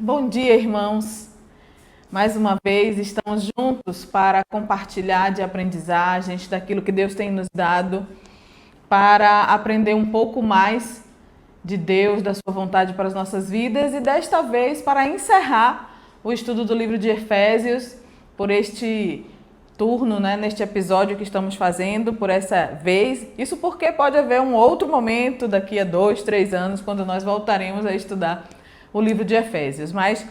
Bom dia, irmãos. Mais uma vez estamos juntos para compartilhar de aprendizagens daquilo que Deus tem nos dado, para aprender um pouco mais de Deus, da sua vontade para as nossas vidas e desta vez para encerrar o estudo do livro de Efésios por este turno, neste episódio que estamos fazendo por essa vez. Isso porque pode haver um outro momento daqui a 2, 3 anos, quando nós voltaremos a estudar o livro de Efésios. Mas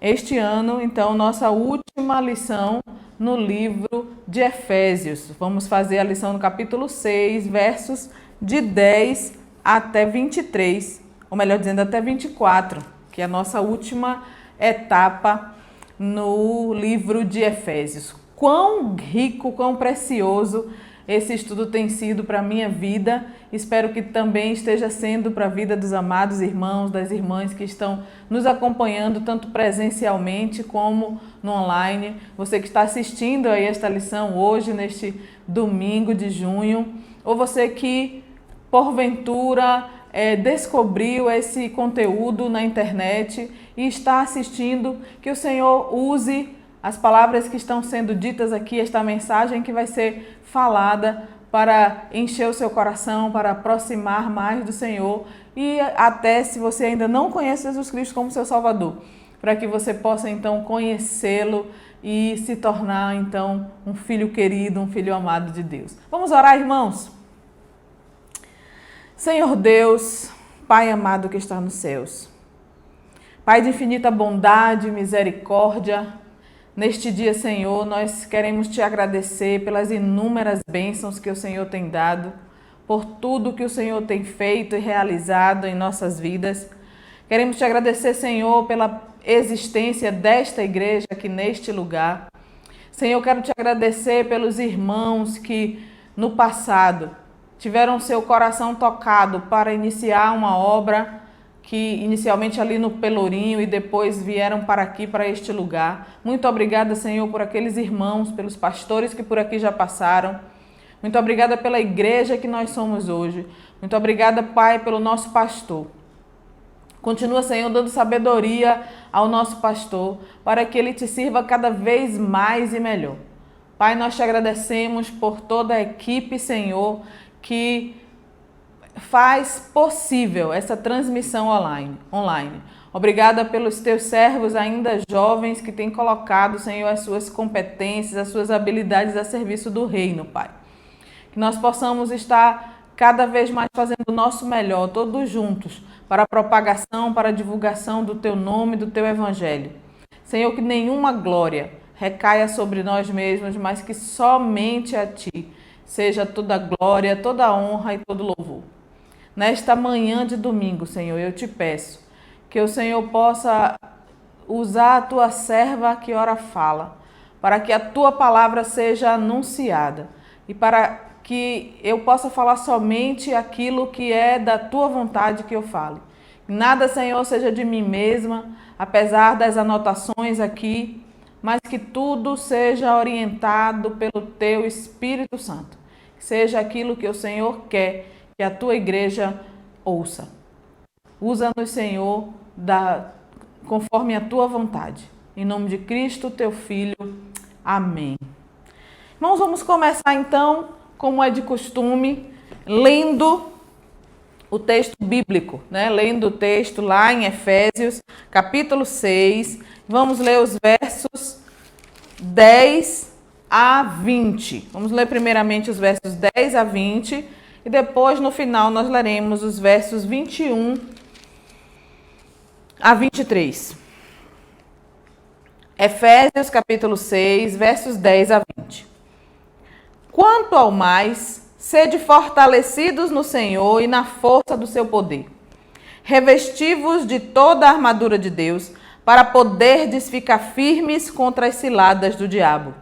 este ano, então, nossa última lição no livro de Efésios. Vamos fazer a lição no capítulo 6, versos de 10 até 23, ou melhor dizendo, até 24, que é a nossa última etapa no livro de Efésios. Quão rico, quão precioso esse estudo tem sido para a minha vida. Espero que também esteja sendo para a vida dos amados irmãos, das irmãs que estão nos acompanhando, tanto presencialmente como no online. Você que está assistindo aí esta lição hoje, neste domingo de junho, ou você que, porventura, descobriu esse conteúdo na internet e está assistindo, que o Senhor use as palavras que estão sendo ditas aqui, esta mensagem que vai ser falada para encher o seu coração, para aproximar mais do Senhor e até, se você ainda não conhece Jesus Cristo como seu Salvador, para que você possa então conhecê-lo e se tornar então um filho querido, um filho amado de Deus. Vamos orar, irmãos? Senhor Deus, Pai amado que está nos céus, Pai de infinita bondade e misericórdia, neste dia, Senhor, nós queremos te agradecer pelas inúmeras bênçãos que o Senhor tem dado, por tudo que o Senhor tem feito e realizado em nossas vidas. Queremos te agradecer, Senhor, pela existência desta igreja aqui neste lugar. Senhor, quero te agradecer pelos irmãos que no passado tiveram seu coração tocado para iniciar uma obra que inicialmente ali no Pelourinho e depois vieram para aqui, para este lugar. Muito obrigada, Senhor, por aqueles irmãos, pelos pastores que por aqui já passaram. Muito obrigada pela igreja que nós somos hoje. Muito obrigada, Pai, pelo nosso pastor. Continua, Senhor, dando sabedoria ao nosso pastor, para que ele te sirva cada vez mais e melhor. Pai, nós te agradecemos por toda a equipe, Senhor, que faz possível essa transmissão online. Obrigada pelos teus servos ainda jovens que têm colocado, Senhor, as suas competências, as suas habilidades a serviço do reino, Pai. Que nós possamos estar cada vez mais fazendo o nosso melhor, todos juntos, para a propagação, para a divulgação do teu nome, do teu evangelho. Senhor, que nenhuma glória recaia sobre nós mesmos, mas que somente a ti seja toda a glória, toda a honra e todo louvor. Nesta manhã de domingo, Senhor, eu te peço que o Senhor possa usar a tua serva que ora fala, para que a tua palavra seja anunciada e para que eu possa falar somente aquilo que é da tua vontade que eu fale. Nada, Senhor, seja de mim mesma, apesar das anotações aqui, mas que tudo seja orientado pelo teu Espírito Santo. Que seja aquilo que o Senhor quer que a tua igreja ouça. Usa-nos, Senhor, conforme a tua vontade. Em nome de Cristo, teu Filho. Amém. Irmãos, vamos começar então, como é de costume, lendo o texto bíblico, Lendo o texto lá em Efésios, capítulo 6. Vamos ler os versos 10 a 20. Vamos ler primeiramente os versos 10 a 20 e depois, no final, nós leremos os versos 21 a 23. Efésios, capítulo 6, versos 10 a 20. Quanto ao mais, sede fortalecidos no Senhor e na força do seu poder. Revesti-vos de toda a armadura de Deus, para poderdes ficar firmes contra as ciladas do diabo.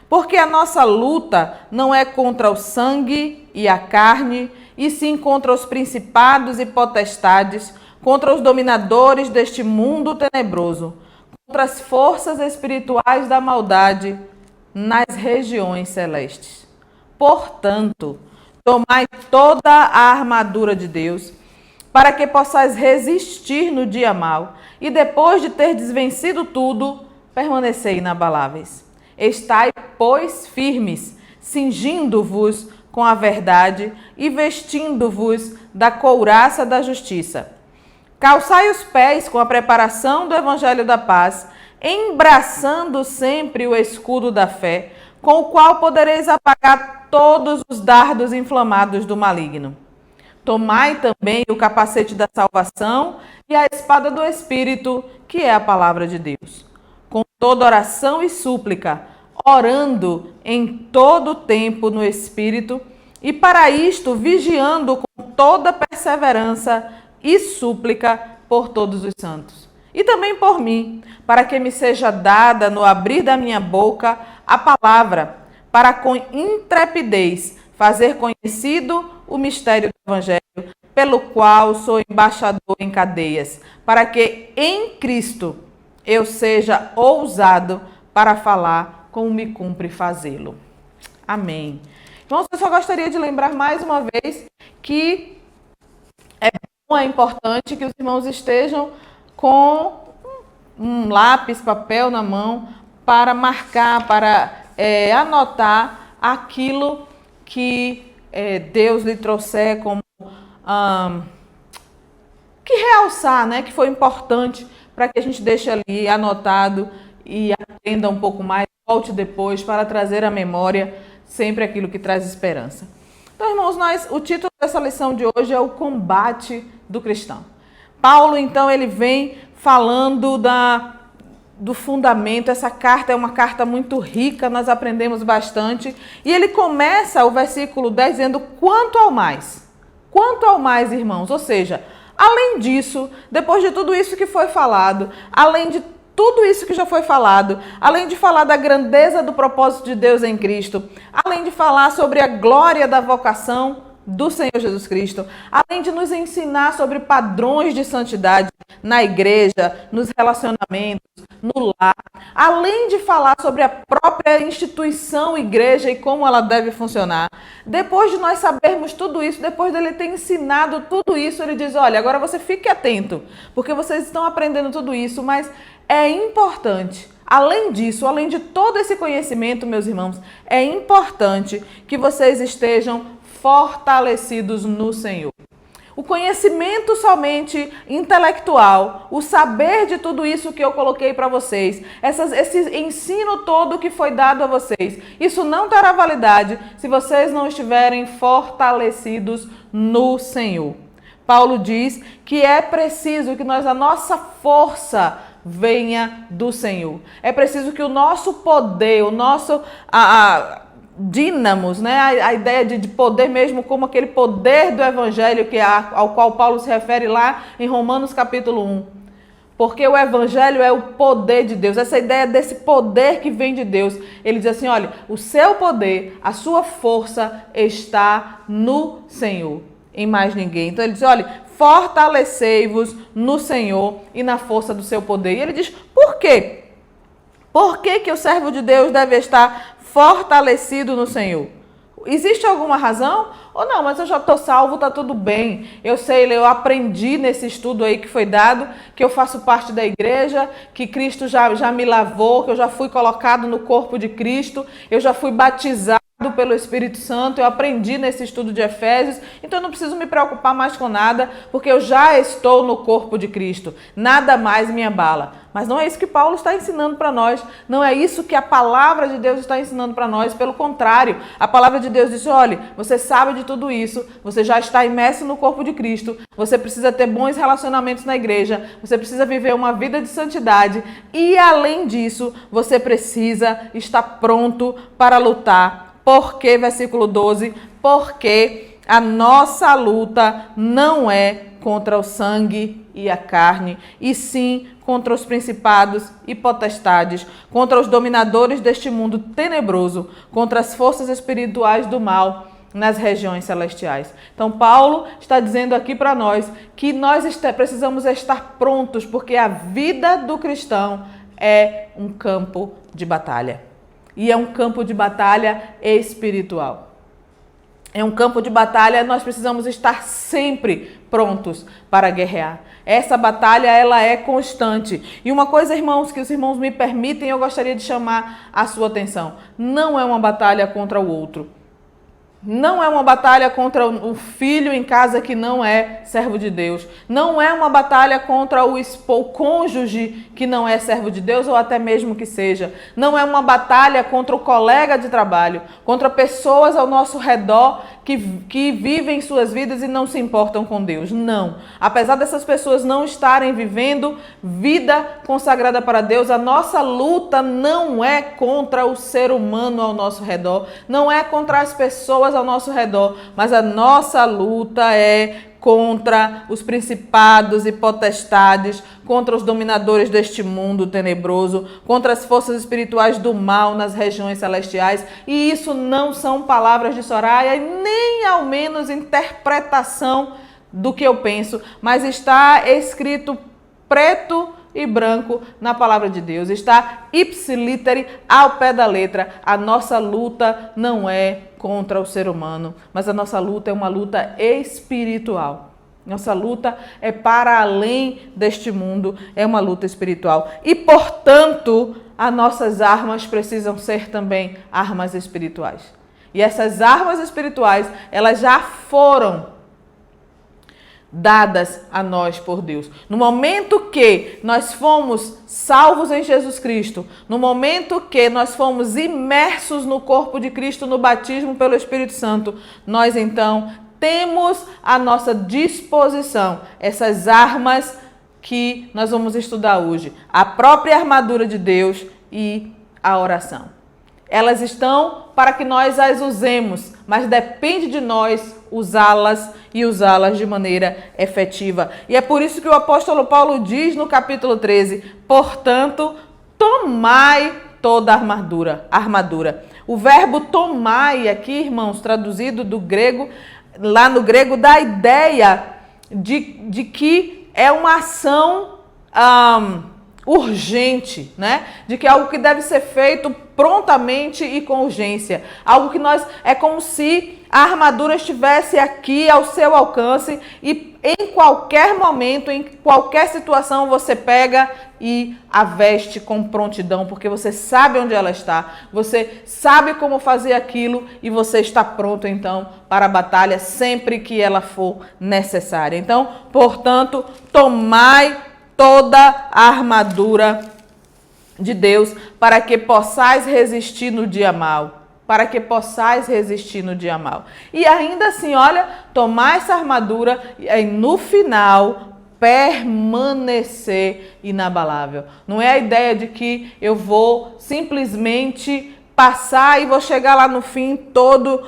Porque a nossa luta não é contra o sangue e a carne, e sim contra os principados e potestades, contra os dominadores deste mundo tenebroso, contra as forças espirituais da maldade nas regiões celestes. Portanto, tomai toda a armadura de Deus, para que possais resistir no dia mau, e depois de terdes vencido tudo, permanecei inabaláveis. Estai, pois, firmes, cingindo-vos com a verdade e vestindo-vos da couraça da justiça. Calçai os pés com a preparação do evangelho da paz, embraçando sempre o escudo da fé, com o qual podereis apagar todos os dardos inflamados do maligno. Tomai também o capacete da salvação e a espada do Espírito, que é a palavra de Deus. Com toda oração e súplica, orando em todo tempo no Espírito, e para isto vigiando com toda perseverança e súplica por todos os santos. E também por mim, para que me seja dada no abrir da minha boca a palavra, para com intrepidez fazer conhecido o mistério do Evangelho, pelo qual sou embaixador em cadeias, para que em Cristo eu seja ousado para falar como me cumpre fazê-lo. Amém. Irmãos, eu só gostaria de lembrar mais uma vez que é bom, é importante que os irmãos estejam com um lápis, papel na mão para marcar, para anotar aquilo que Deus lhe trouxer como que realçar, né, que foi importante para que a gente deixe ali anotado e aprenda um pouco mais, volte depois para trazer à memória sempre aquilo que traz esperança. Então, irmãos, o título dessa lição de hoje é o combate do cristão. Paulo, então, ele vem falando do fundamento. Essa carta é uma carta muito rica, nós aprendemos bastante. E ele começa o versículo 10 dizendo, quanto ao mais, irmãos. Ou seja, além disso, depois de tudo isso que foi falado, além de tudo isso que já foi falado, além de falar da grandeza do propósito de Deus em Cristo, além de falar sobre a glória da vocação do Senhor Jesus Cristo, além de nos ensinar sobre padrões de santidade na igreja, nos relacionamentos, no lar, além de falar sobre a própria instituição igreja e como ela deve funcionar, depois de nós sabermos tudo isso, depois dele ter ensinado tudo isso, ele diz, olha, agora você fique atento, porque vocês estão aprendendo tudo isso, mas é importante, além disso, além de todo esse conhecimento, meus irmãos, é importante que vocês estejam fortalecidos no Senhor. O conhecimento somente intelectual, o saber de tudo isso que eu coloquei para vocês, esse ensino todo que foi dado a vocês, isso não terá validade se vocês não estiverem fortalecidos no Senhor. Paulo diz que é preciso que a nossa força venha do Senhor. É preciso que o nosso poder, o nosso dínamos, né? A ideia de poder mesmo como aquele poder do Evangelho ao qual Paulo se refere lá em Romanos capítulo 1. Porque o Evangelho é o poder de Deus, essa ideia desse poder que vem de Deus. Ele diz assim, olha, o seu poder, a sua força está no Senhor, em mais ninguém. Então ele diz, olha, fortalecei-vos no Senhor e na força do seu poder. E ele diz, por quê? Por que o servo de Deus deve estar fortalecido no Senhor? Existe alguma razão? Ou não, mas eu já estou salvo, está tudo bem. Eu sei, eu aprendi nesse estudo aí que foi dado, que eu faço parte da igreja, que Cristo já me lavou, que eu já fui colocado no corpo de Cristo, eu já fui batizado pelo Espírito Santo, eu aprendi nesse estudo de Efésios, então eu não preciso me preocupar mais com nada, porque eu já estou no corpo de Cristo, nada mais me abala. Mas não é isso que Paulo está ensinando para nós, não é isso que a palavra de Deus está ensinando para nós, pelo contrário, a palavra de Deus diz, olha, você sabe de tudo isso, você já está imerso no corpo de Cristo, você precisa ter bons relacionamentos na igreja, você precisa viver uma vida de santidade e, além disso, você precisa estar pronto para lutar. Porque, versículo 12, porque a nossa luta não é contra o sangue e a carne, e sim contra os principados e potestades, contra os dominadores deste mundo tenebroso, contra as forças espirituais do mal nas regiões celestiais. Então, Paulo está dizendo aqui para nós que nós precisamos estar prontos, porque a vida do cristão é um campo de batalha. E é um campo de batalha espiritual. é um campo de batalha, nós precisamos estar sempre prontos para guerrear. Essa batalha, ela é constante. E uma coisa, irmãos, que os irmãos me permitem, eu gostaria de chamar a sua atenção. Não é uma batalha contra o outro. Não é uma batalha contra o filho em casa que não é servo de Deus. Não é uma batalha contra o cônjuge que não é servo de Deus ou até mesmo que seja. Não é uma batalha contra o colega de trabalho, contra pessoas ao nosso redor que vivem suas vidas e não se importam com Deus. Não. Apesar dessas pessoas não estarem vivendo vida consagrada para Deus, a nossa luta não é contra o ser humano ao nosso redor, não é contra as pessoas ao nosso redor, mas a nossa luta é contra os principados e potestades, contra os dominadores deste mundo tenebroso, contra as forças espirituais do mal nas regiões celestiais. E isso não são palavras de Soraya, nem ao menos interpretação do que eu penso, mas está escrito preto e branco na palavra de Deus. Está ipsiliteri ao pé da letra. A nossa luta não é contra o ser humano, mas a nossa luta é uma luta espiritual. Nossa luta é para além deste mundo, é uma luta espiritual. E, portanto, as nossas armas precisam ser também armas espirituais. E essas armas espirituais, elas já foram dadas a nós por Deus. No momento que nós fomos salvos em Jesus Cristo, no momento que nós fomos imersos no corpo de Cristo no batismo pelo Espírito Santo, nós então temos à nossa disposição essas armas que nós vamos estudar hoje. A própria armadura de Deus e a oração. Elas estão para que nós as usemos, mas depende de nós usá-las e usá-las de maneira efetiva. E é por isso que o apóstolo Paulo diz no capítulo 13, portanto, tomai toda a armadura. O verbo tomai aqui, irmãos, traduzido do grego, lá no grego, dá a ideia de que é uma ação urgente, né? De que é algo que deve ser feito prontamente e com urgência. Algo que é como se a armadura estivesse aqui ao seu alcance e em qualquer momento, em qualquer situação, você pega e a veste com prontidão, porque você sabe onde ela está, você sabe como fazer aquilo e você está pronto então para a batalha sempre que ela for necessária. Então, portanto, tomai toda a armadura de Deus para que possais resistir no dia mau. Para que possais resistir no dia mau. E ainda assim, olha, tomar essa armadura e aí no final permanecer inabalável. Não é a ideia de que eu vou simplesmente passar e vou chegar lá no fim toda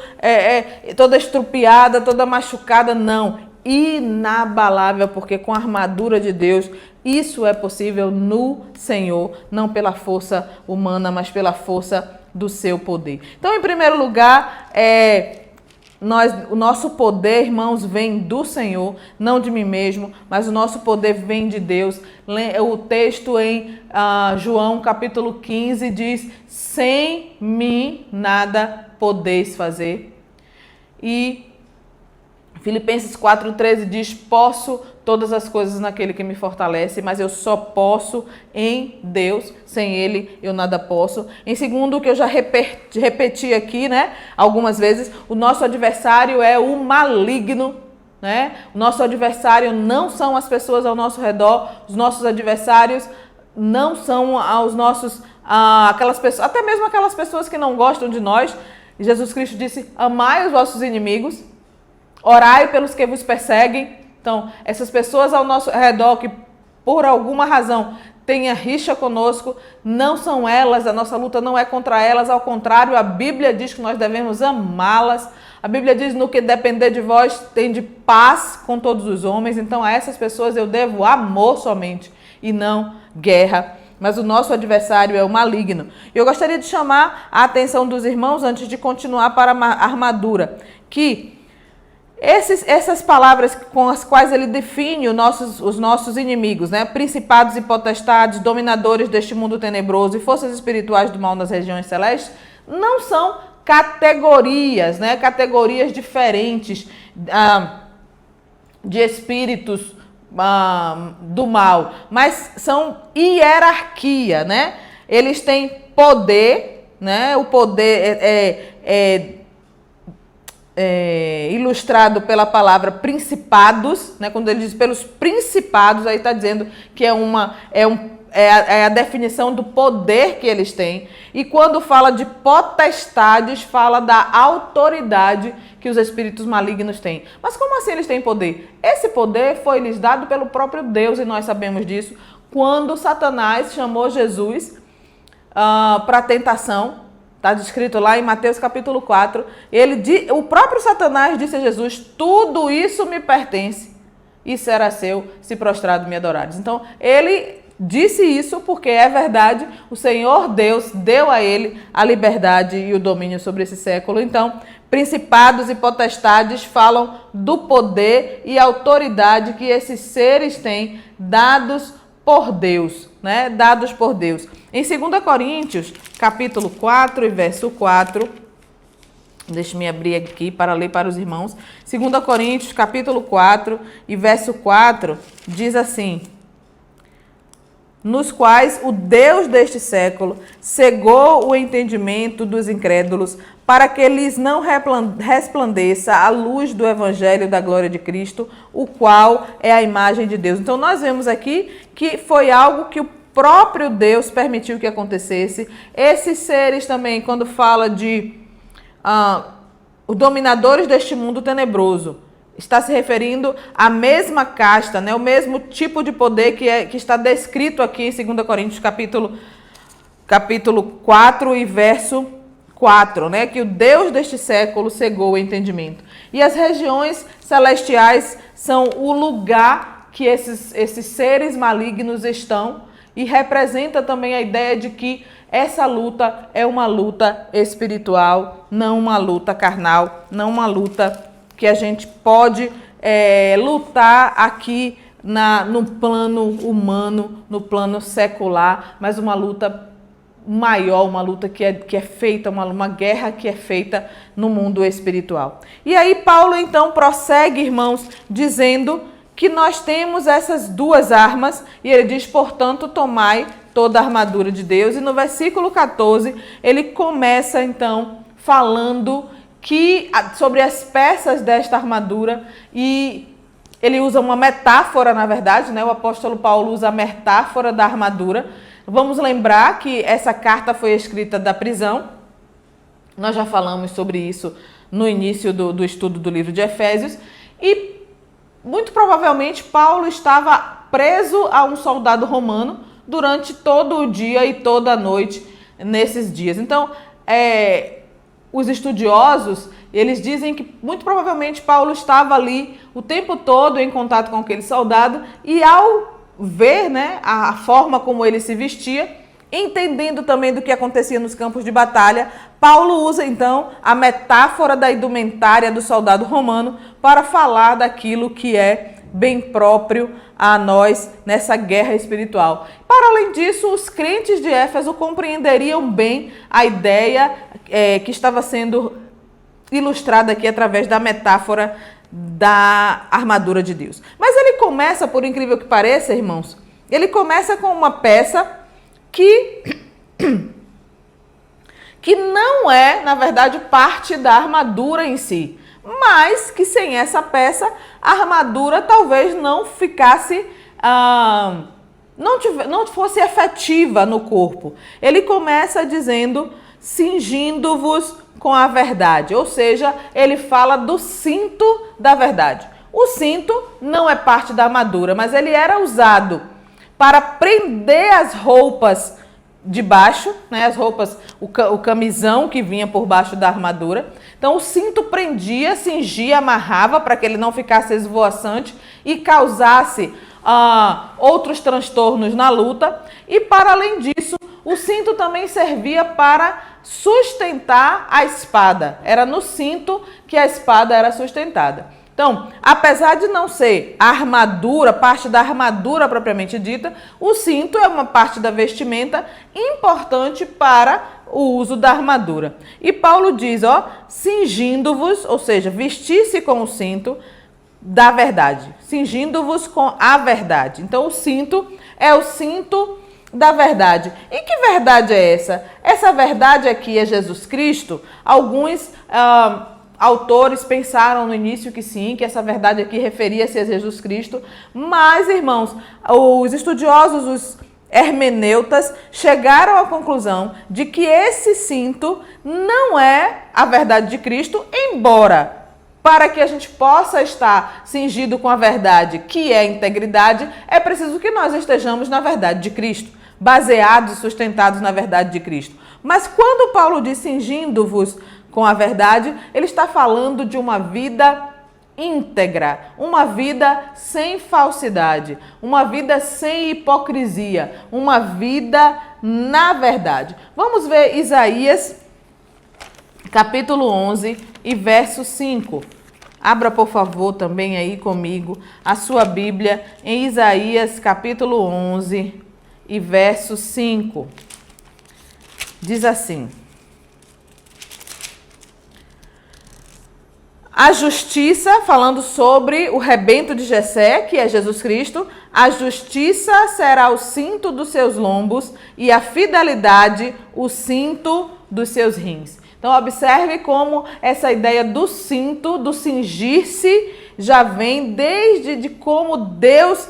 estrupiada, toda machucada. Não, inabalável, porque com a armadura de Deus isso é possível no Senhor, não pela força humana, mas pela força do seu poder. Então, em primeiro lugar, o nosso poder, irmãos, vem do Senhor, não de mim mesmo, mas o nosso poder vem de Deus. O texto em João capítulo 15 diz, sem mim nada podeis fazer. E Filipenses 4,13 diz, posso todas as coisas naquele que me fortalece, mas eu só posso em Deus, sem Ele eu nada posso. Em segundo, o que eu já repeti aqui, né, algumas vezes, o nosso adversário é o maligno, né? O nosso adversário não são as pessoas ao nosso redor, os nossos adversários não são aquelas pessoas, até mesmo aquelas pessoas que não gostam de nós. Jesus Cristo disse, amai os vossos inimigos, orai pelos que vos perseguem. Então, essas pessoas ao nosso redor que por alguma razão tenha rixa conosco, não são elas, a nossa luta não é contra elas, ao contrário, a Bíblia diz que nós devemos amá-las. A Bíblia diz, no que depender de vós, tende paz com todos os homens. Então, a essas pessoas eu devo amor somente e não guerra. Mas o nosso adversário é o maligno. Eu gostaria de chamar a atenção dos irmãos, antes de continuar para a armadura, que essas palavras com as quais ele define os nossos inimigos, né? Principados e potestades, dominadores deste mundo tenebroso e forças espirituais do mal nas regiões celestes, não são categorias, né? Categorias diferentes de espíritos do mal, mas são hierarquia, né? Eles têm poder, né? O poder é ilustrado pela palavra principados, né? Quando ele diz pelos principados, aí está dizendo que é a definição do poder que eles têm. E quando fala de potestades, fala da autoridade que os espíritos malignos têm. Mas como assim eles têm poder? Esse poder foi lhes dado pelo próprio Deus, e nós sabemos disso, quando Satanás chamou Jesus para a tentação. Está descrito lá em Mateus capítulo 4. O próprio Satanás disse a Jesus: tudo isso me pertence e será seu se prostrado me adorares. Então, ele disse isso porque é verdade, o Senhor Deus deu a ele a liberdade e o domínio sobre esse século. Então, principados e potestades falam do poder e autoridade que esses seres têm dados por Deus, né? Dados por Deus. Em 2 Coríntios, capítulo 4 e verso 4, deixe-me abrir aqui para ler para os irmãos. 2 Coríntios, capítulo 4 e verso 4, diz assim: nos quais o Deus deste século cegou o entendimento dos incrédulos, para que lhes não resplandeça a luz do evangelho da glória de Cristo, o qual é a imagem de Deus. Então nós vemos aqui que foi algo que o próprio Deus permitiu que acontecesse. Esses seres também, quando fala de os dominadores deste mundo tenebroso, está se referindo à mesma casta, né? O mesmo tipo de poder que está descrito aqui em 2 Coríntios capítulo 4 e verso 4, né? Que o Deus deste século cegou o entendimento. E as regiões celestiais são o lugar que esses seres malignos estão, e representa também a ideia de que essa luta é uma luta espiritual, não uma luta carnal, não uma luta que a gente pode lutar aqui no plano humano, no plano secular, mas uma luta maior, uma luta que é feita, uma guerra que é feita no mundo espiritual. E aí Paulo então prossegue, irmãos, dizendo que nós temos essas duas armas, e ele diz: portanto, tomai toda a armadura de Deus. E no versículo 14, ele começa então falando sobre as peças desta armadura, e ele usa uma metáfora, na verdade, né? O apóstolo Paulo usa a metáfora da armadura. Vamos lembrar que essa carta foi escrita da prisão. Nós já falamos sobre isso no início do estudo do livro de Efésios. E muito provavelmente Paulo estava preso a um soldado romano durante todo o dia e toda a noite nesses dias. Então, os estudiosos, eles dizem que muito provavelmente Paulo estava ali o tempo todo em contato com aquele soldado, e ao ver, né, a forma como ele se vestia, entendendo também do que acontecia nos campos de batalha, Paulo usa então a metáfora da indumentária do soldado romano para falar daquilo que é bem próprio a nós nessa guerra espiritual. Para além disso, os crentes de Éfeso compreenderiam bem a ideia que estava sendo ilustrada aqui através da metáfora da armadura de Deus. Mas ele começa, por incrível que pareça, irmãos, ele começa com uma peça que não é, na verdade, parte da armadura em si, mas que sem essa peça, a armadura talvez não ficasse, não fosse efetiva no corpo. Ele começa dizendo: cingindo-vos com a verdade, ou seja, ele fala do cinto da verdade. O cinto não é parte da armadura, mas ele era usado para prender as roupas de baixo, né, as roupas, o camisão que vinha por baixo da armadura. Então o cinto prendia, cingia, amarrava para que ele não ficasse esvoaçante e causasse outros transtornos na luta. E para além disso, o cinto também servia para sustentar a espada. Era no cinto que a espada era sustentada. Então, apesar de não ser a armadura, parte da armadura propriamente dita, o cinto é uma parte da vestimenta importante para o uso da armadura. E Paulo diz, cingindo-vos, ou seja, vestir-se com o cinto da verdade, cingindo-vos com a verdade. Então, o cinto é o cinto da verdade. E que verdade é essa? Essa verdade aqui é Jesus Cristo. Alguns autores pensaram no início que sim, que essa verdade aqui referia-se a Jesus Cristo, mas, irmãos, os estudiosos, os hermeneutas, chegaram à conclusão de que esse cinto não é a verdade de Cristo, embora, para que a gente possa estar cingido com a verdade, que é a integridade, é preciso que nós estejamos na verdade de Cristo, baseados e sustentados na verdade de Cristo. Mas quando Paulo diz cingindo-vos com a verdade, ele está falando de uma vida íntegra, uma vida sem falsidade, uma vida sem hipocrisia, uma vida na verdade. Vamos ver Isaías, capítulo 11 e verso 5. Abra, por favor, também aí comigo a sua Bíblia em Isaías, capítulo 11 e verso 5. Diz assim: a justiça, falando sobre o rebento de Jessé, que é Jesus Cristo, a justiça será o cinto dos seus lombos e a fidelidade o cinto dos seus rins. Então, observe como essa ideia do cinto, do cingir-se, já vem desde de como Deus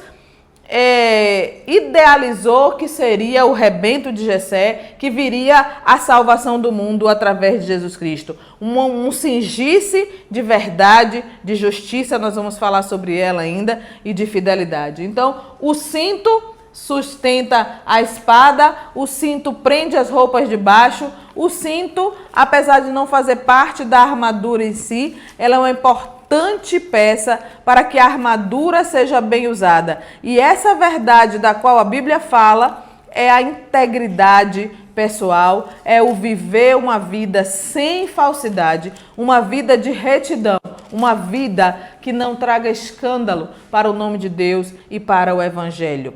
idealizou que seria o rebento de Jessé, que viria a salvação do mundo através de Jesus Cristo. Um cingir-se de verdade, de justiça, nós vamos falar sobre ela ainda, e de fidelidade. Então, o cinto sustenta a espada, o cinto prende as roupas de baixo, o cinto, apesar de não fazer parte da armadura em si, ela é uma importante peça para que a armadura seja bem usada. E essa verdade da qual a Bíblia fala é a integridade pessoal, é o viver uma vida sem falsidade, uma vida de retidão, uma vida que não traga escândalo para o nome de Deus e para o Evangelho.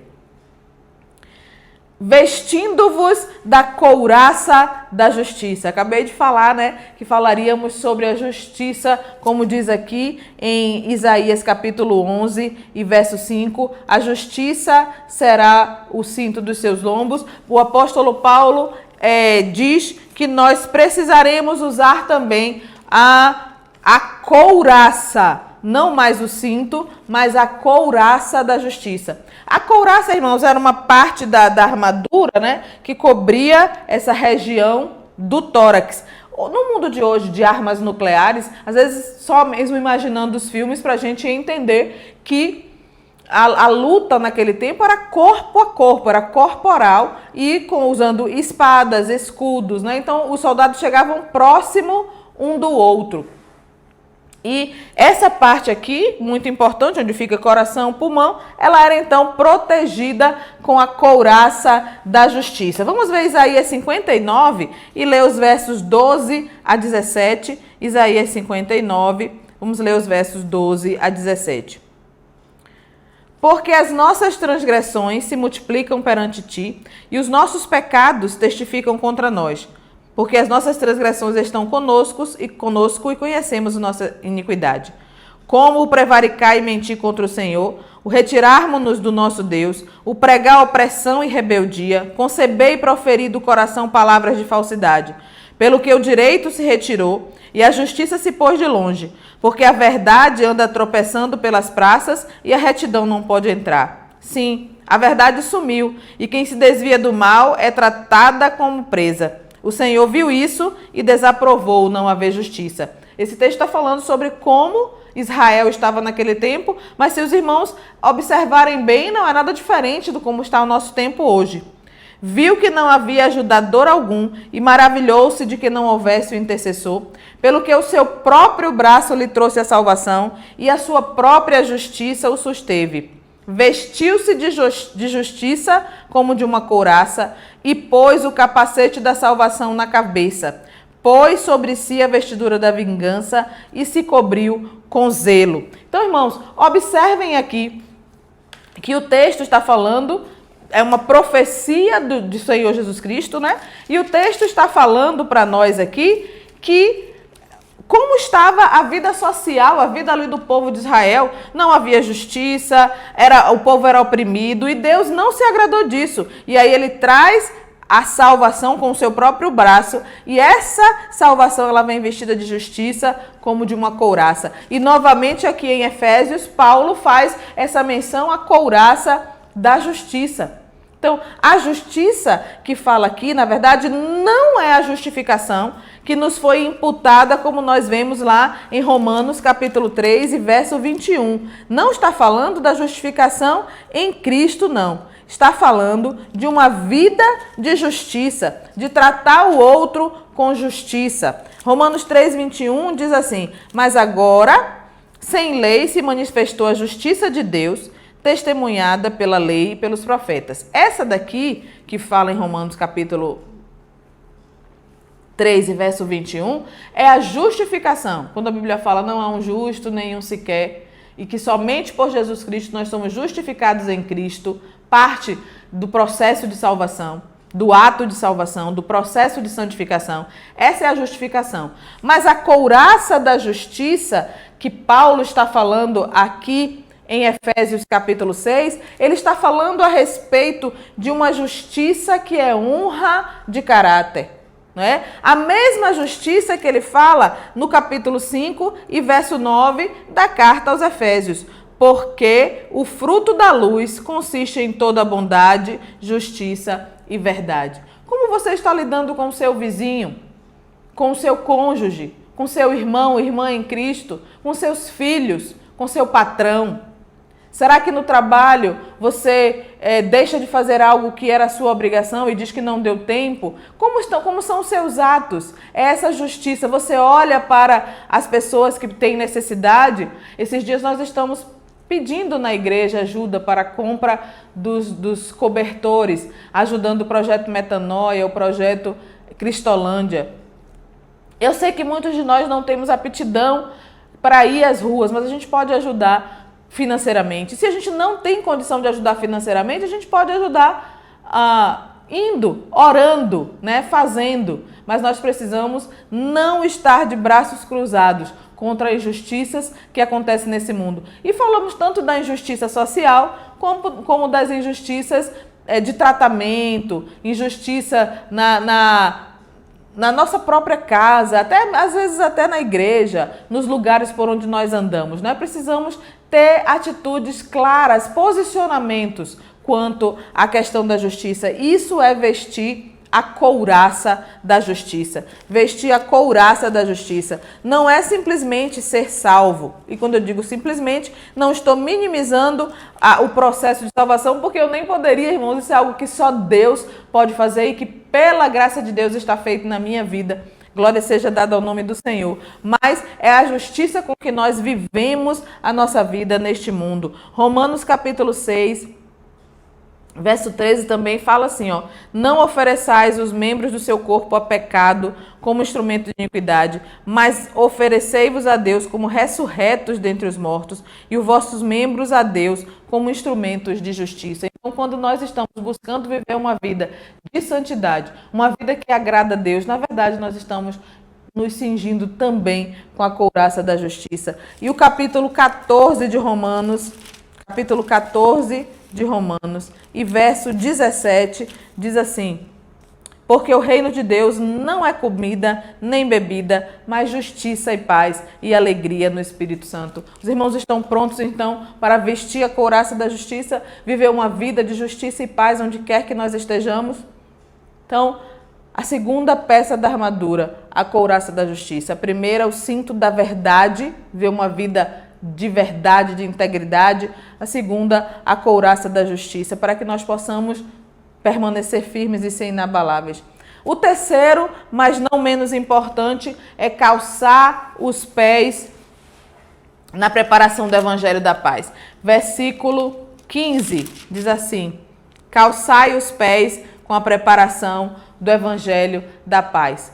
Vestindo-vos da couraça da justiça. Acabei de falar, que falaríamos sobre a justiça, como diz aqui em Isaías capítulo 11 e verso 5. A justiça será o cinto dos seus lombos. O apóstolo Paulo diz que nós precisaremos usar também a couraça. Não mais o cinto, mas a couraça da justiça. A couraça, irmãos, era uma parte da armadura, que cobria essa região do tórax. No mundo de hoje, de armas nucleares, às vezes só mesmo imaginando os filmes para a gente entender que a luta naquele tempo era corpo a corpo, era corporal e usando espadas, escudos, Então, os soldados chegavam próximo um do outro. E essa parte aqui, muito importante, onde fica coração, pulmão, ela era então protegida com a couraça da justiça. Vamos ver Isaías 59 e ler os versos 12 a 17. Isaías 59, vamos ler os versos 12 a 17. Porque as nossas transgressões se multiplicam perante ti, e os nossos pecados testificam contra nós. Porque as nossas transgressões estão conosco e conhecemos a nossa iniquidade. Como o prevaricar e mentir contra o Senhor, o retirarmos-nos do nosso Deus, o pregar opressão e rebeldia, conceber e proferir do coração palavras de falsidade. Pelo que o direito se retirou e a justiça se pôs de longe, porque a verdade anda tropeçando pelas praças e a retidão não pode entrar. Sim, a verdade sumiu, e quem se desvia do mal é tratada como presa. O Senhor viu isso e desaprovou não haver justiça. Esse texto está falando sobre como Israel estava naquele tempo, mas se os irmãos observarem bem, não é nada diferente do como está o nosso tempo hoje. Viu que não havia ajudador algum e maravilhou-se de que não houvesse o intercessor, pelo que o seu próprio braço lhe trouxe a salvação e a sua própria justiça o susteve. Vestiu-se de justiça como de uma couraça e pôs o capacete da salvação na cabeça. pôs sobre si a vestidura da vingança e se cobriu com zelo. Então, irmãos, observem aqui que o texto está falando, é uma profecia do Senhor Jesus Cristo, né? E o texto está falando para nós aqui que como estava a vida social, a vida ali do povo de Israel, não havia justiça, o povo era oprimido e Deus não se agradou disso. E aí ele traz a salvação com o seu próprio braço e essa salvação ela vem vestida de justiça como de uma couraça. E novamente aqui em Efésios, Paulo faz essa menção à couraça da justiça. Então, a justiça que fala aqui, na verdade, não é a justificação que nos foi imputada, como nós vemos lá em Romanos capítulo 3 e verso 21. Não está falando da justificação em Cristo, não. Está falando de uma vida de justiça, de tratar o outro com justiça. Romanos 3, 21 diz assim: mas agora, sem lei, se manifestou a justiça de Deus, testemunhada pela lei e pelos profetas. Essa daqui, que fala em Romanos capítulo 3 e verso 21, é a justificação. Quando a Bíblia fala não há um justo, nenhum sequer, e que somente por Jesus Cristo nós somos justificados em Cristo, parte do processo de salvação, do ato de salvação, do processo de santificação. Essa é a justificação. Mas a couraça da justiça que Paulo está falando aqui em Efésios capítulo 6, ele está falando a respeito de uma justiça que é honra de caráter. Não é? A mesma justiça que ele fala no capítulo 5 e verso 9 da carta aos Efésios. Porque o fruto da luz consiste em toda bondade, justiça e verdade. Como você está lidando com o seu vizinho, com o seu cônjuge, com seu irmão, irmã em Cristo, com seus filhos, com seu patrão? Será que no trabalho você deixa de fazer algo que era sua obrigação e diz que não deu tempo? Como são os seus atos? É essa justiça. Você olha para as pessoas que têm necessidade. Esses dias nós estamos pedindo na igreja ajuda para a compra dos cobertores, ajudando o projeto Metanoia, o projeto Cristolândia. Eu sei que muitos de nós não temos aptidão para ir às ruas, mas a gente pode ajudar financeiramente. Se a gente não tem condição de ajudar financeiramente, a gente pode ajudar indo, orando, né, fazendo. Mas nós precisamos não estar de braços cruzados contra as injustiças que acontecem nesse mundo. E falamos tanto da injustiça social como das injustiças de tratamento, injustiça na nossa própria casa, até às vezes até na igreja, nos lugares por onde nós andamos. Nós precisamos ter atitudes claras, posicionamentos quanto à questão da justiça. Isso é vestir a couraça da justiça. Vestir a couraça da justiça não é simplesmente ser salvo. E quando eu digo simplesmente, não estou minimizando o processo de salvação, porque eu nem poderia, irmãos, isso é algo que só Deus pode fazer e que pela graça de Deus está feito na minha vida. Glória seja dada ao nome do Senhor. Mas é a justiça com que nós vivemos a nossa vida neste mundo. Romanos capítulo 6, verso 13 também fala assim, ó: não ofereçais os membros do seu corpo a pecado como instrumento de iniquidade, mas oferecei-vos a Deus como ressurretos dentre os mortos e os vossos membros a Deus como instrumentos de justiça. Então, quando nós estamos buscando viver uma vida de santidade, uma vida que agrada a Deus, na verdade nós estamos nos cingindo também com a couraça da justiça. E o capítulo 14 de Romanos e verso 17 diz assim: porque o reino de Deus não é comida nem bebida, mas justiça e paz e alegria no Espírito Santo. Os irmãos estão prontos então para vestir a couraça da justiça, viver uma vida de justiça e paz onde quer que nós estejamos? Então, a segunda peça da armadura, a couraça da justiça. A primeira, o cinto da verdade, viver uma vida de verdade, de integridade. A segunda, a couraça da justiça, para que nós possamos permanecer firmes e ser inabaláveis. O terceiro, mas não menos importante, é calçar os pés na preparação do Evangelho da Paz. Versículo 15 diz assim: calçai os pés com a preparação do Evangelho da Paz.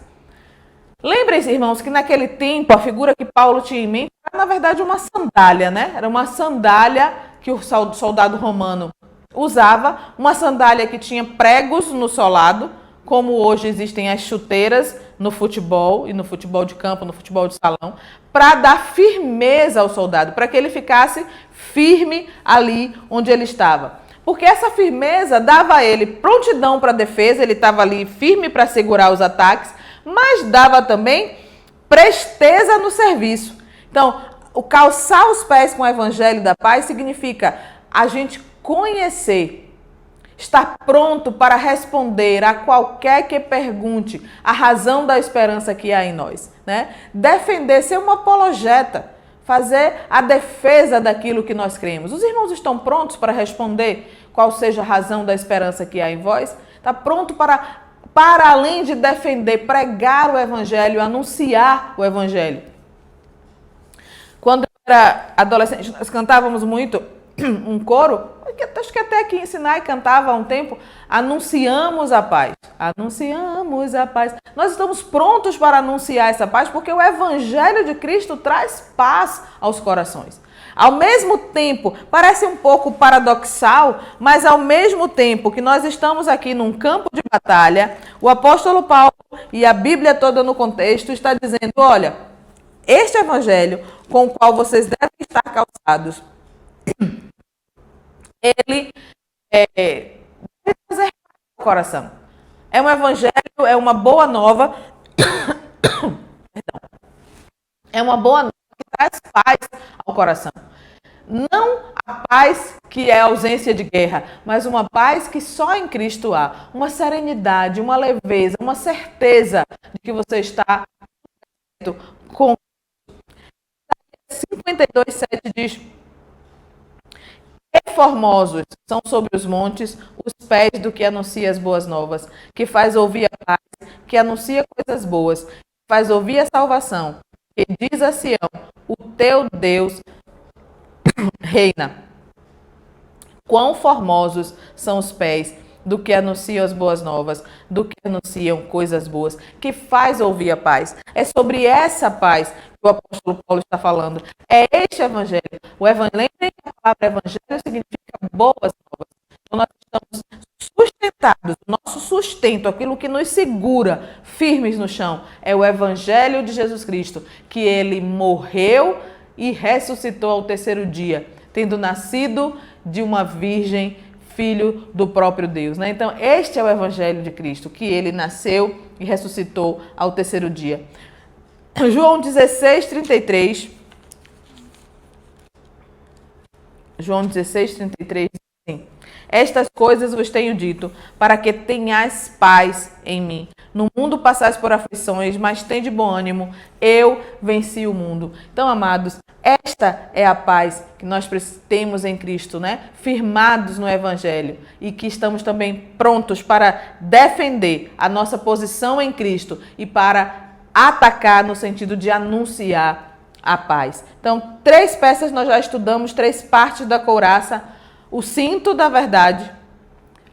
Lembrem-se, irmãos, que naquele tempo a figura que Paulo tinha em mente era, na verdade, uma sandália, né? Era uma sandália que o soldado romano usava, uma sandália que tinha pregos no solado, como hoje existem as chuteiras no futebol, e no futebol de campo, no futebol de salão, para dar firmeza ao soldado, para que ele ficasse firme ali onde ele estava. Porque essa firmeza dava a ele prontidão para a defesa, ele estava ali firme para segurar os ataques, mas dava também presteza no serviço. Então, o calçar os pés com o evangelho da paz significa a gente conhecer, estar pronto para responder a qualquer que pergunte a razão da esperança que há em nós, né? Defender, ser uma apologeta, fazer a defesa daquilo que nós cremos. Os irmãos estão prontos para responder qual seja a razão da esperança que há em vós? Está pronto para além de defender, pregar o evangelho, anunciar o evangelho? Quando eu era adolescente, nós cantávamos muito um coro, acho que até aqui em Sinai cantava há um tempo, anunciamos a paz. Anunciamos a paz. Nós estamos prontos para anunciar essa paz porque o evangelho de Cristo traz paz aos corações. Ao mesmo tempo, parece um pouco paradoxal, mas ao mesmo tempo que nós estamos aqui num campo de batalha, o apóstolo Paulo e a Bíblia toda no contexto está dizendo, olha, este evangelho com o qual vocês devem estar calçados, ele deve fazer o coração. É um evangelho, é uma boa nova, é uma boa nova que traz paz ao coração. Não a paz que é a ausência de guerra, mas uma paz que só em Cristo há. Uma serenidade, uma leveza, uma certeza de que você está com 52:7 diz: "E formosos são sobre os montes os pés do que anuncia as boas novas, que faz ouvir a paz, que anuncia coisas boas, que faz ouvir a salvação, que diz a Sião, o teu Deus reina." Quão formosos são os pés do que anunciam as boas novas, do que anunciam coisas boas, que faz ouvir a paz. É sobre essa paz que o apóstolo Paulo está falando. É este evangelho. O evangelho, a palavra evangelho significa boas novas. Então nós estamos sustentados, o nosso sustento, aquilo que nos segura firmes no chão, é o evangelho de Jesus Cristo, que ele morreu e ressuscitou ao terceiro dia, tendo nascido de uma virgem, filho do próprio Deus, né? Então, este é o evangelho de Cristo, que ele nasceu e ressuscitou ao terceiro dia. João 16:33. João 16:33 diz assim: "Estas coisas vos tenho dito, para que tenhais paz em mim. No mundo passais por aflições, mas tende bom ânimo, eu venci o mundo." Então, amados, esta é a paz que nós temos em Cristo, né? Firmados no evangelho e que estamos também prontos para defender a nossa posição em Cristo e para atacar no sentido de anunciar a paz. Então, 3 peças nós já estudamos, 3 partes da couraça: o cinto da verdade,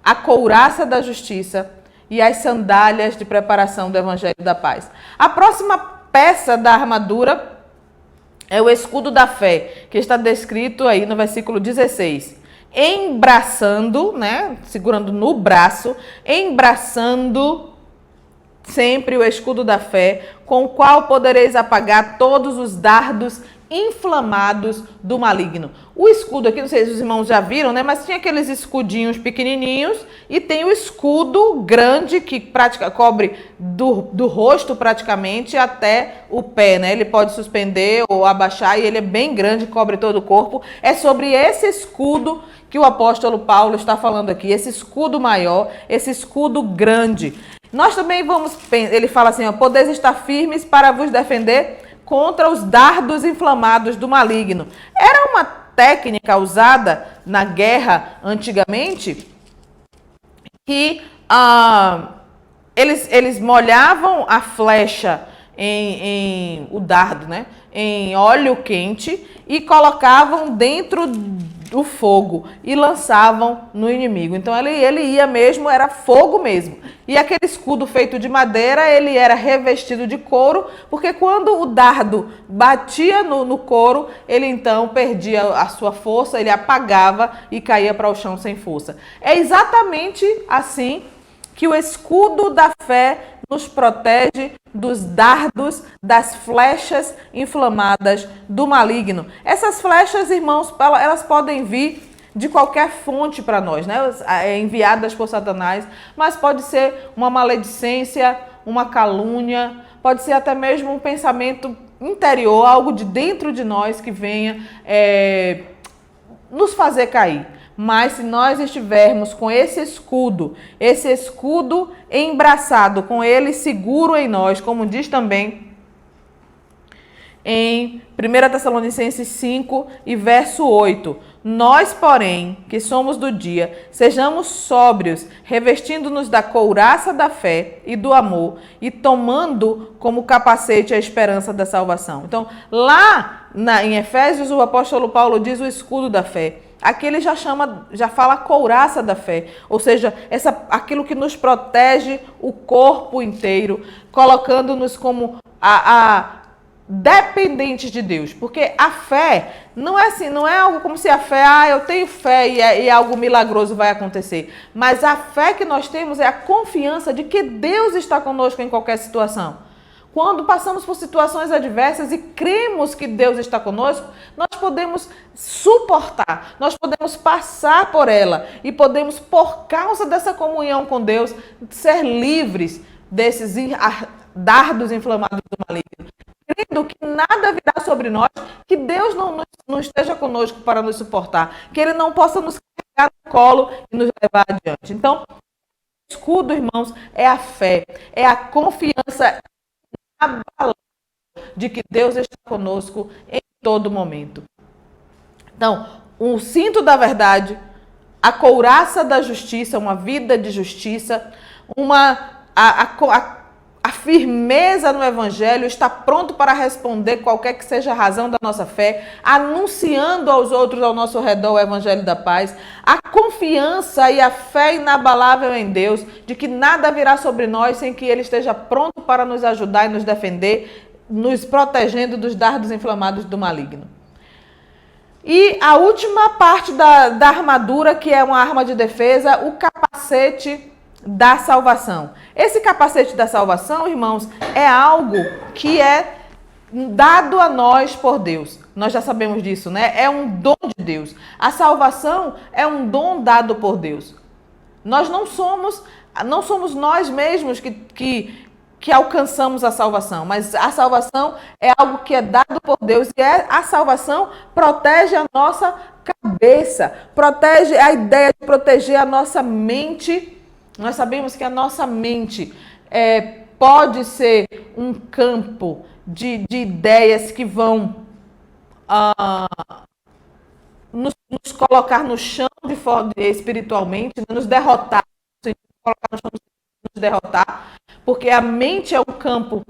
a couraça da justiça e as sandálias de preparação do evangelho da paz. A próxima peça da armadura é o escudo da fé, que está descrito aí no versículo 16. Embraçando, né, segurando no braço, embraçando sempre o escudo da fé, com o qual podereis apagar todos os dardos inflamados do maligno. O escudo aqui, não sei se os irmãos já viram, né? Mas tinha aqueles escudinhos pequenininhos e tem o escudo grande que cobre do rosto praticamente até o pé, né? Ele pode suspender ou abaixar e ele é bem grande, cobre todo o corpo. É sobre esse escudo que o apóstolo Paulo está falando aqui, esse escudo maior, esse escudo grande. Nós também ele fala assim, ó, "podeis estar firmes para vos defender contra os dardos inflamados do maligno." Era uma técnica usada na guerra antigamente que eles molhavam a flecha o dardo, né, em óleo quente e colocavam dentro o fogo e lançavam no inimigo. Então ele ia mesmo, era fogo mesmo. E aquele escudo feito de madeira, ele era revestido de couro, porque quando o dardo batia no couro, ele então perdia a sua força, ele apagava e caía para o chão sem força. É exatamente assim que o escudo da fé nos protege dos dardos, das flechas inflamadas do maligno. Essas flechas, irmãos, elas podem vir de qualquer fonte para nós, né? Enviadas por Satanás, mas pode ser uma maledicência, uma calúnia, pode ser até mesmo um pensamento interior, algo de dentro de nós que venha nos fazer cair. Mas se nós estivermos com esse escudo embraçado, com ele seguro em nós, como diz também em 1 Tessalonicenses 5 e verso 8, nós, porém, que somos do dia, sejamos sóbrios, revestindo-nos da couraça da fé e do amor e tomando como capacete a esperança da salvação. Então, lá em Efésios, o apóstolo Paulo diz o escudo da fé. Aqui ele já fala couraça da fé, ou seja, aquilo que nos protege o corpo inteiro, colocando-nos como dependentes de Deus. Porque a fé não é assim, não é algo como se a fé, eu tenho fé e algo milagroso vai acontecer. Mas a fé que nós temos é a confiança de que Deus está conosco em qualquer situação. Quando passamos por situações adversas e cremos que Deus está conosco, nós podemos suportar, nós podemos passar por ela e podemos, por causa dessa comunhão com Deus, ser livres desses dardos inflamados do maligno. Crendo que nada virá sobre nós, que Deus não esteja conosco para nos suportar, que Ele não possa nos carregar no colo e nos levar adiante. Então, o escudo, irmãos, é a fé, é a confiança de que Deus está conosco em todo momento. Então, o cinto da verdade, a couraça da justiça, uma vida de justiça, a firmeza no evangelho, está pronto para responder qualquer que seja a razão da nossa fé, anunciando aos outros ao nosso redor o evangelho da paz, a confiança e a fé inabalável em Deus, de que nada virá sobre nós sem que Ele esteja pronto para nos ajudar e nos defender, nos protegendo dos dardos inflamados do maligno. E a última parte da armadura, que é uma arma de defesa, o capacete da salvação. Esse capacete da salvação, irmãos, é algo que é dado a nós por Deus. Nós já sabemos disso, né? É um dom de Deus. A salvação é um dom dado por Deus. Nós não somos nós mesmos que alcançamos a salvação, mas a salvação é algo que é dado por Deus e a salvação protege a nossa cabeça, protege a ideia de proteger a nossa mente. Nós sabemos que a nossa mente pode ser um campo de ideias que vão nos colocar no chão espiritualmente, nos derrotar, colocar no chão, nos derrotar, porque a mente é um campo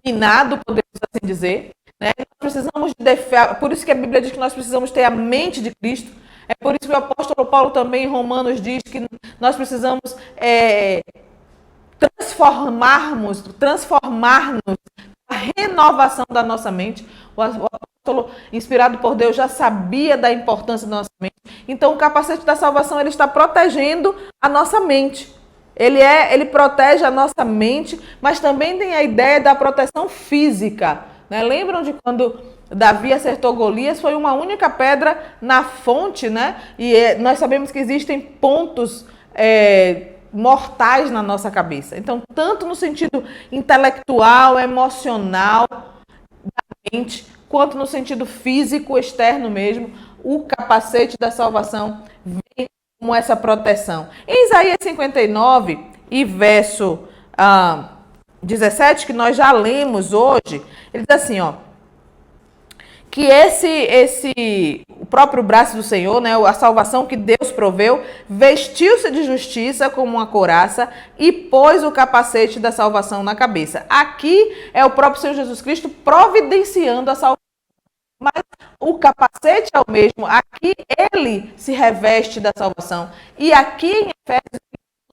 minado, podemos assim dizer, né? Nós precisamos por isso que a Bíblia diz que nós precisamos ter a mente de Cristo. É por isso que o apóstolo Paulo também em Romanos diz que nós precisamos transformar-nos a renovação da nossa mente. O apóstolo, inspirado por Deus, já sabia da importância da nossa mente. Então, o capacete da salvação, ele está protegendo a nossa mente. Ele protege a nossa mente, mas também tem a ideia da proteção física, né? Lembram de quando Davi acertou Golias? Foi uma única pedra na fonte, né? E nós sabemos que existem pontos mortais na nossa cabeça. Então, tanto no sentido intelectual, emocional, da mente, quanto no sentido físico, externo mesmo, o capacete da salvação vem como essa proteção. Em Isaías 59 e verso 17, que nós já lemos hoje, ele diz assim, que o próprio braço do Senhor, né, a salvação que Deus proveu, vestiu-se de justiça como uma couraça e pôs o capacete da salvação na cabeça. Aqui é o próprio Senhor Jesus Cristo providenciando a salvação. mas o capacete é o mesmo. Aqui ele se reveste da salvação. E aqui em Efésios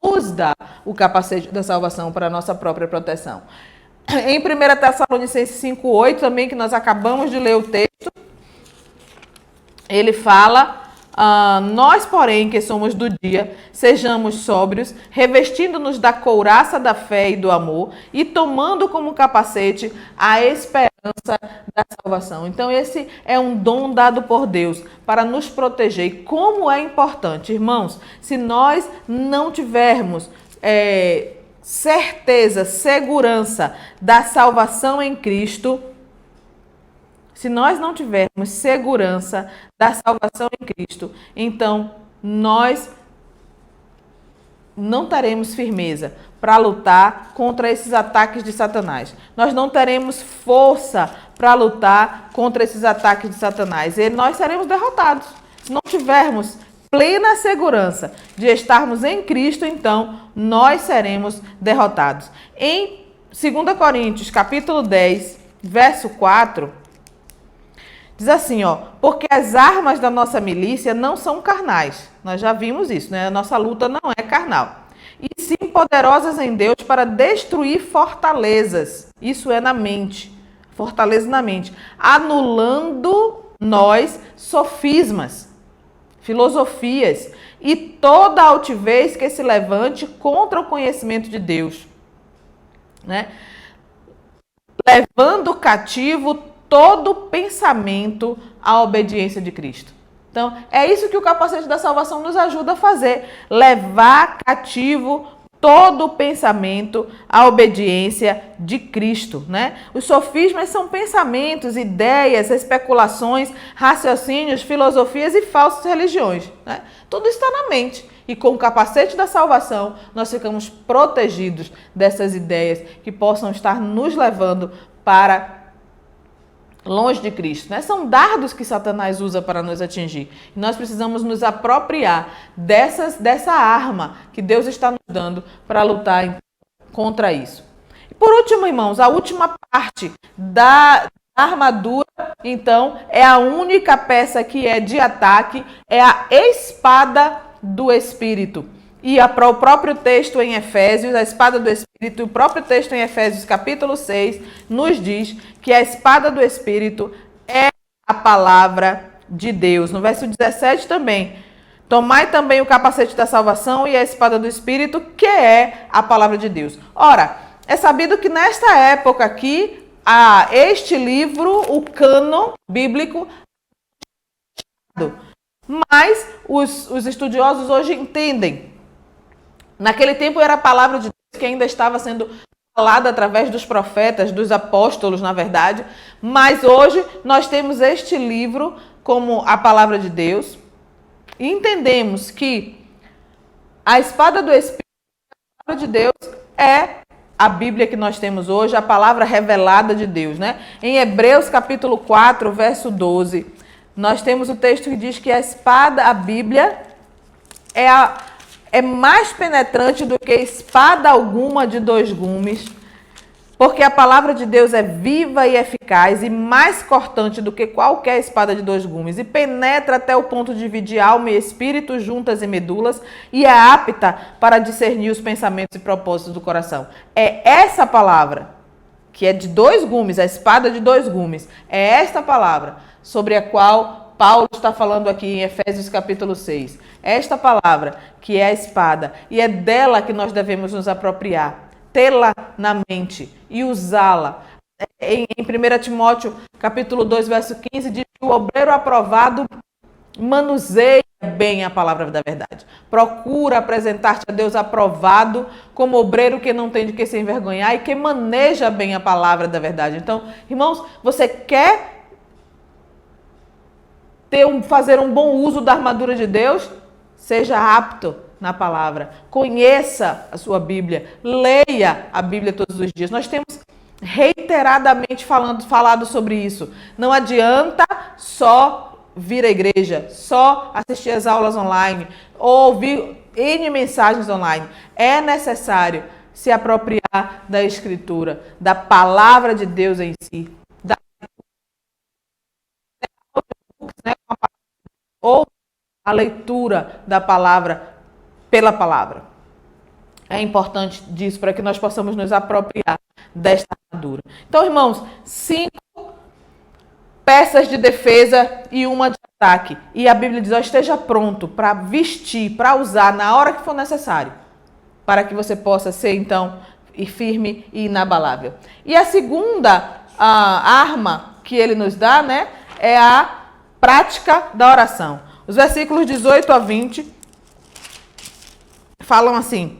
nos dá o capacete da salvação para a nossa própria proteção. Em 1 Tessalonicenses 5,8, também, que nós acabamos de ler o texto, ele fala: nós, porém, que somos do dia, sejamos sóbrios, revestindo-nos da couraça da fé e do amor e tomando como capacete a esperança da salvação. Então, esse é um dom dado por Deus para nos proteger. E como é importante, irmãos, se nós não tivermos certeza, segurança da salvação em Cristo, se nós não tivermos segurança da salvação em Cristo, então nós não teremos firmeza para lutar contra esses ataques de Satanás. Nós não teremos força para lutar contra esses ataques de Satanás. E nós seremos derrotados. Se não tivermos plena segurança de estarmos em Cristo, então nós seremos derrotados. Em 2 Coríntios, capítulo 10, verso 4, diz assim, porque as armas da nossa milícia não são carnais. Nós já vimos isso, né? A nossa luta não é carnal. E sim poderosas em Deus para destruir fortalezas. Isso é na mente. Fortaleza na mente. Anulando nós sofismas, filosofias e toda altivez que se levante contra o conhecimento de Deus, né? Levando cativo todo pensamento à obediência de Cristo. Então, é isso que o capacete da salvação nos ajuda a fazer. Levar cativo todo pensamento à obediência de Cristo, né? Os sofismas são pensamentos, ideias, especulações, raciocínios, filosofias e falsas religiões, né? Tudo está na mente. E com o capacete da salvação, nós ficamos protegidos dessas ideias que possam estar nos levando para longe de Cristo, né? São dardos que Satanás usa para nos atingir. E nós precisamos nos apropriar dessa arma que Deus está nos dando para lutar contra isso. E por último, irmãos, a última parte da armadura, então, é a única peça que é de ataque, é a espada do Espírito. E o próprio texto em Efésios, a espada do Espírito, o próprio texto em Efésios capítulo 6, nos diz que a espada do Espírito é a palavra de Deus. No verso 17 também, tomai também o capacete da salvação e a espada do Espírito, que é a palavra de Deus. Ora, é sabido que nesta época aqui, este livro, o cânon bíblico, mas os estudiosos hoje entendem. Naquele tempo era a palavra de Deus que ainda estava sendo falada através dos profetas, dos apóstolos, na verdade. Mas hoje nós temos este livro como a palavra de Deus. E entendemos que a espada do Espírito, a palavra de Deus, é a Bíblia que nós temos hoje, a palavra revelada de Deus, né? Em Hebreus capítulo 4, verso 12, nós temos o texto que diz que a espada, a Bíblia, é mais penetrante do que espada alguma de dois gumes, porque a palavra de Deus é viva e eficaz e mais cortante do que qualquer espada de dois gumes, e penetra até o ponto de dividir alma e espírito, juntas e medulas, e é apta para discernir os pensamentos e propósitos do coração. É essa palavra, que é de dois gumes, a espada de dois gumes, é esta palavra sobre a qual Paulo está falando aqui em Efésios capítulo 6. Esta palavra que é a espada, e é dela que nós devemos nos apropriar, tê-la na mente e usá-la. Em 1 Timóteo capítulo 2, verso 15, diz que o obreiro aprovado manuseia bem a palavra da verdade. Procura apresentar-te a Deus aprovado como obreiro que não tem de que se envergonhar e que maneja bem a palavra da verdade. Então, irmãos, você quer fazer um bom uso da armadura de Deus? Seja apto na palavra. Conheça a sua Bíblia. Leia a Bíblia todos os dias. Nós temos reiteradamente falado sobre isso. Não adianta só vir à igreja, só assistir às aulas online, ou ouvir N mensagens online. É necessário se apropriar da Escritura, da palavra de Deus em si. né, ou a leitura da palavra pela palavra. É importante disso para que nós possamos nos apropriar desta armadura. Então, irmãos, 5 peças de defesa e uma de ataque. E a Bíblia diz, ó, esteja pronto para vestir, para usar na hora que for necessário, para que você possa ser, então, firme e inabalável. E a segunda arma que ele nos dá, né, é a prática da oração. Os versículos 18 a 20 falam assim,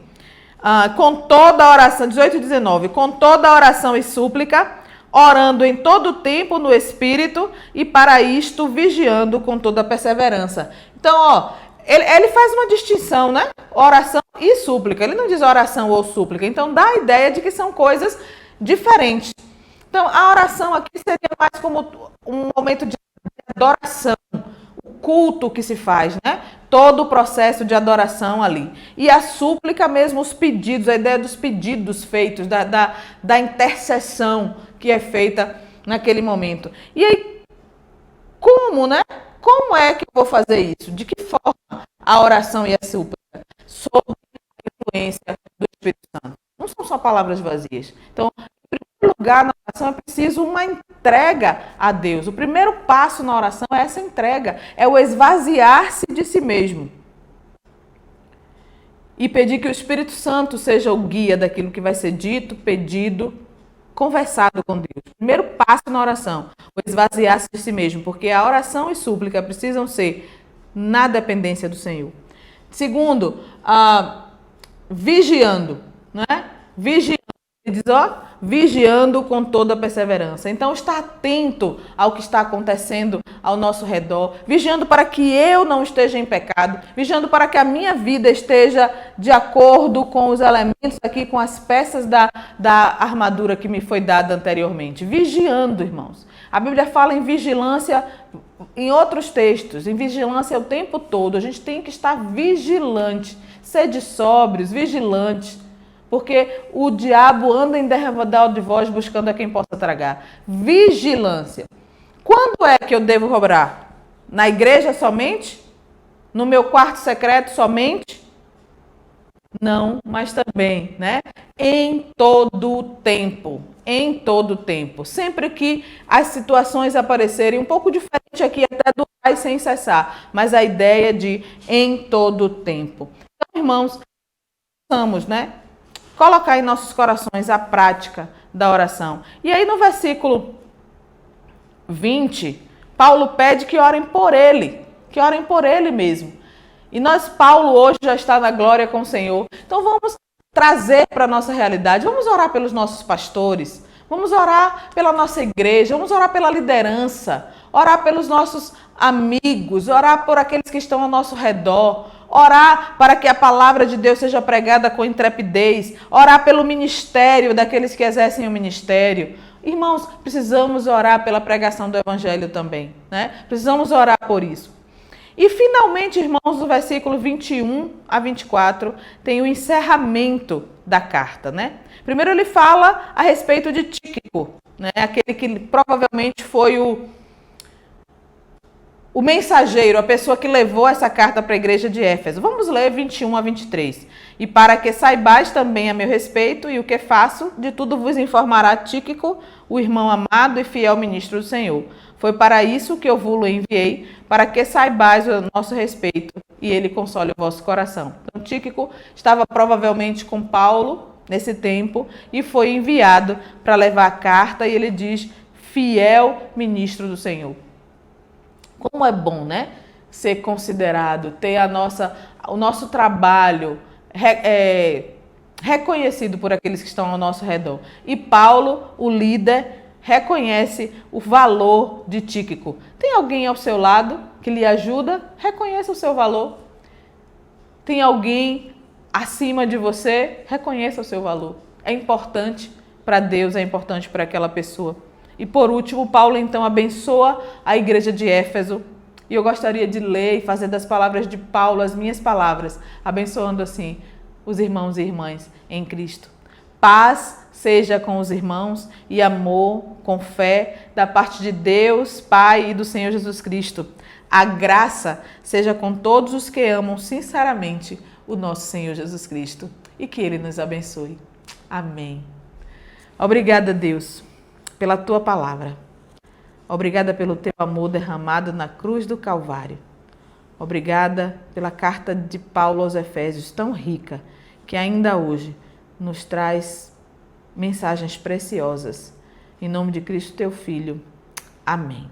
com toda a oração, 18 e 19, com toda a oração e súplica, orando em todo o tempo no Espírito e para isto vigiando com toda a perseverança. Então, ó, ele faz uma distinção, né? Oração e súplica. Ele não diz oração ou súplica. Então, dá a ideia de que são coisas diferentes. Então, a oração aqui seria mais como um momento de adoração, o culto que se faz, né? Todo o processo de adoração ali. E a súplica mesmo, os pedidos, a ideia dos pedidos feitos, da intercessão que é feita naquele momento. E aí, como, né? Como é que eu vou fazer isso? De que forma a oração e a súplica? Sob a influência do Espírito Santo. Não são só palavras vazias. Então, em primeiro lugar, na oração é preciso uma entrega a Deus. O primeiro passo na oração é essa entrega. É o esvaziar-se de si mesmo. E pedir que o Espírito Santo seja o guia daquilo que vai ser dito, pedido, conversado com Deus. Primeiro passo na oração, o esvaziar-se de si mesmo, porque a oração e súplica precisam ser na dependência do Senhor. Segundo, vigiando, né? Vigiando, ele diz, ó, vigiando com toda a perseverança. Então, está atento ao que está acontecendo ao nosso redor, vigiando para que eu não esteja em pecado, vigiando para que a minha vida esteja de acordo com os elementos aqui, com as peças da armadura que me foi dada anteriormente. Vigiando, irmãos. A Bíblia fala em vigilância em outros textos, em vigilância o tempo todo. A gente tem que estar vigilante, sede sóbrios, vigilantes. Porque o diabo anda em derredor de vós buscando a quem possa tragar. Vigilância. Quando é que eu devo roubar? Na igreja somente? No meu quarto secreto somente? Não, mas também, né? Em todo o tempo. Em todo o tempo. Sempre que as situações aparecerem, um pouco diferente aqui, até do vai sem cessar. Mas a ideia de em todo o tempo. Então, irmãos, vamos, né? Colocar em nossos corações a prática da oração. E aí no versículo 20, Paulo pede que orem por ele mesmo. E Paulo hoje já está na glória com o Senhor. Então vamos trazer para a nossa realidade, vamos orar pelos nossos pastores, vamos orar pela nossa igreja, vamos orar pela liderança, orar pelos nossos amigos, orar por aqueles que estão ao nosso redor, orar para que a palavra de Deus seja pregada com intrepidez, orar pelo ministério daqueles que exercem o ministério. Irmãos, precisamos orar pela pregação do evangelho também, né? Precisamos orar por isso. E finalmente, irmãos, no versículo 21 a 24, tem o encerramento da carta, né? Primeiro ele fala a respeito de Tíquico, né? Aquele que provavelmente foi o mensageiro, a pessoa que levou essa carta para a igreja de Éfeso. Vamos ler 21 a 23. E para que saibais também a meu respeito e o que faço, de tudo vos informará Tíquico, o irmão amado e fiel ministro do Senhor. Foi para isso que eu vos enviei, para que saibais o nosso respeito e ele console o vosso coração. Então, Tíquico estava provavelmente com Paulo nesse tempo e foi enviado para levar a carta, e ele diz, fiel ministro do Senhor. Como é bom, né? Ser considerado, ter o nosso trabalho reconhecido por aqueles que estão ao nosso redor. E Paulo, o líder, reconhece o valor de Tíquico. Tem alguém ao seu lado que lhe ajuda? Reconheça o seu valor. Tem alguém acima de você? Reconheça o seu valor. É importante para Deus, é importante para aquela pessoa. E por último, Paulo então abençoa a igreja de Éfeso. E eu gostaria de ler e fazer das palavras de Paulo as minhas palavras, abençoando assim os irmãos e irmãs em Cristo. Paz seja com os irmãos e amor, com fé, da parte de Deus, Pai e do Senhor Jesus Cristo. A graça seja com todos os que amam sinceramente o nosso Senhor Jesus Cristo e que Ele nos abençoe. Amém. Obrigada, Deus, pela Tua palavra. Obrigada pelo Teu amor derramado na cruz do Calvário. Obrigada pela carta de Paulo aos Efésios, tão rica, que ainda hoje nos traz mensagens preciosas. Em nome de Cristo, Teu Filho. Amém.